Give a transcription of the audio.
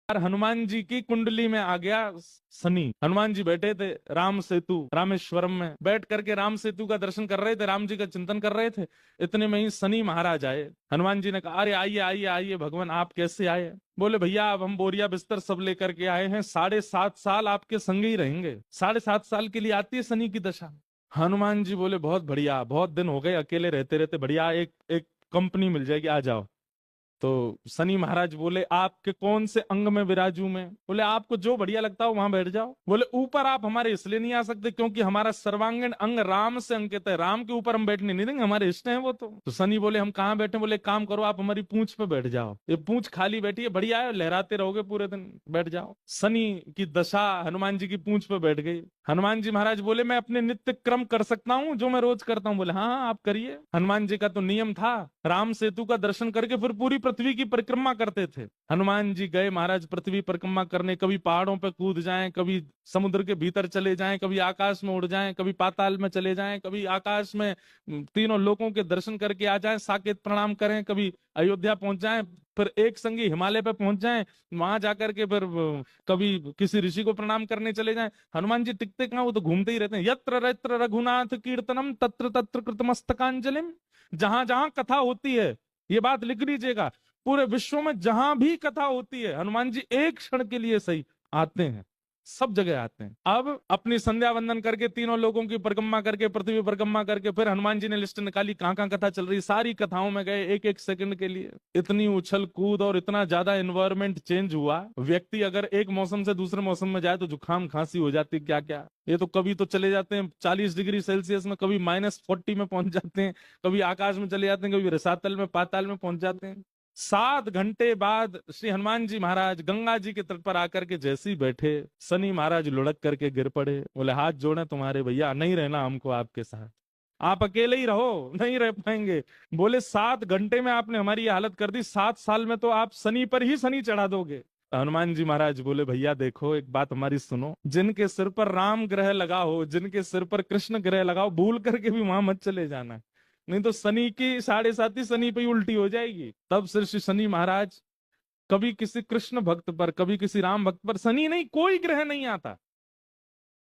हनुमान जी की कुंडली में आ गया शनि। हनुमान जी बैठे थे राम सेतु रामेश्वरम में, बैठ करके राम सेतु का दर्शन कर रहे थे, राम जी का चिंतन कर रहे थे। इतने में ही शनि महाराज आए। हनुमान जी ने कहा, अरे आइए आइए आइए भगवान, आप कैसे आए? बोले भैया अब हम बोरिया बिस्तर सब लेकर के आए हैं, 7.5 साल आपके संग ही रहेंगे। 7.5 साल के लिए आती है शनि की दशा। हनुमान जी बोले बहुत बढ़िया, बहुत दिन हो गए अकेले रहते रहते, बढ़िया एक एक कंपनी मिल जाएगी, आ जाओ। तो शनि महाराज बोले, आपके कौन से अंग में विराजू मैं? बोले आपको जो बढ़िया लगता हो वहां बैठ जाओ। बोले ऊपर आप हमारे इसलिए नहीं आ सकते क्योंकि हमारा सर्वांगीण अंग राम से अंकित है, राम के ऊपर हम बैठने नहीं देंगे, हमारे इष्ट हैं वो। तो शनि बोले हम कहाँ बैठे? बोले एक काम करो, आप हमारी पूंछ पे बैठ जाओ, ये पूंछ खाली बैठी है, बढ़िया है, लहराते रहोगे पूरे दिन, बैठ जाओ। शनि की दशा हनुमान जी की पूंछ पे बैठ गई। हनुमान जी महाराज बोले मैं अपने नित्य क्रम कर सकता हूँ जो मैं रोज करता हूँ? बोले हाँ हाँ आप करिए। हनुमान जी का तो नियम था, राम सेतु का दर्शन करके फिर पूरी पृथ्वी की परिक्रमा करते थे। हनुमान जी गए महाराज पृथ्वी परिक्रमा करने, कभी पहाड़ों पे कूद जाएं, कभी समुद्र के भीतर चले जाएं, कभी आकाश में उड़ जाएं, कभी पाताल में चले जाएं, कभी आकाश में तीनों लोकों के दर्शन करके आ जाएं, साकेत प्रणाम करें, कभी अयोध्या पहुंच जाएं, फिर एक संगी हिमालय पे पहुंच जाएं, वहां जाकर के फिर कभी किसी ऋषि को प्रणाम करने चले जाएं। हनुमान जी टिकते कहाँ, वो तो घूमते ही रहते हैं। यत्र यत्र रघुनाथ कीर्तनम तत्र तत्र कृतमस्तकांजलिम। जहां जहां कथा होती है, ये बात लिख लीजिएगा, पूरे विश्व में जहां भी कथा होती है हनुमान जी एक क्षण के लिए सही आते हैं, सब जगह आते हैं। अब अपनी संध्या वंदन करके तीनों लोगों की परिक्रमा करके पृथ्वी परिक्रमा करके फिर हनुमान जी ने लिस्ट निकाली कहां कहां कथा चल रही, सारी कथाओं में गए एक एक सेकंड के लिए। इतनी उछल कूद और इतना ज्यादा एनवायरमेंट चेंज हुआ, व्यक्ति अगर एक मौसम से दूसरे मौसम में जाए तो जुकाम खांसी हो जाती, क्या क्या। ये तो कभी तो चले जाते हैं 40 डिग्री सेल्सियस में, कभी -40 में पहुंच जाते हैं, कभी आकाश में चले जाते हैं, कभी रसातल में पाताल में पहुंच जाते हैं। 7 घंटे बाद श्री हनुमान जी महाराज गंगा जी के तट पर आकर के जैसे ही बैठे, शनि महाराज लुढ़क करके गिर पड़े। बोले हाथ जोड़े तुम्हारे भैया, नहीं रहना हमको आपके साथ, आप अकेले ही रहो, नहीं रह पाएंगे। बोले 7 घंटे में आपने हमारी ये हालत कर दी, 7 साल में तो आप शनि पर ही शनि चढ़ा दोगे। हनुमान जी महाराज बोले भैया देखो एक बात हमारी सुनो, जिनके सिर पर राम ग्रह लगा हो, जिनके सिर पर कृष्ण ग्रह लगा हो, भूल करके भी वहां मत चले जाना, नहीं तो शनि की 7.5 शनि पे ही उल्टी हो जाएगी। तब श्री श्री शनि महाराज, कभी किसी कृष्ण भक्त पर, कभी किसी राम भक्त पर शनि नहीं, कोई ग्रह नहीं आता,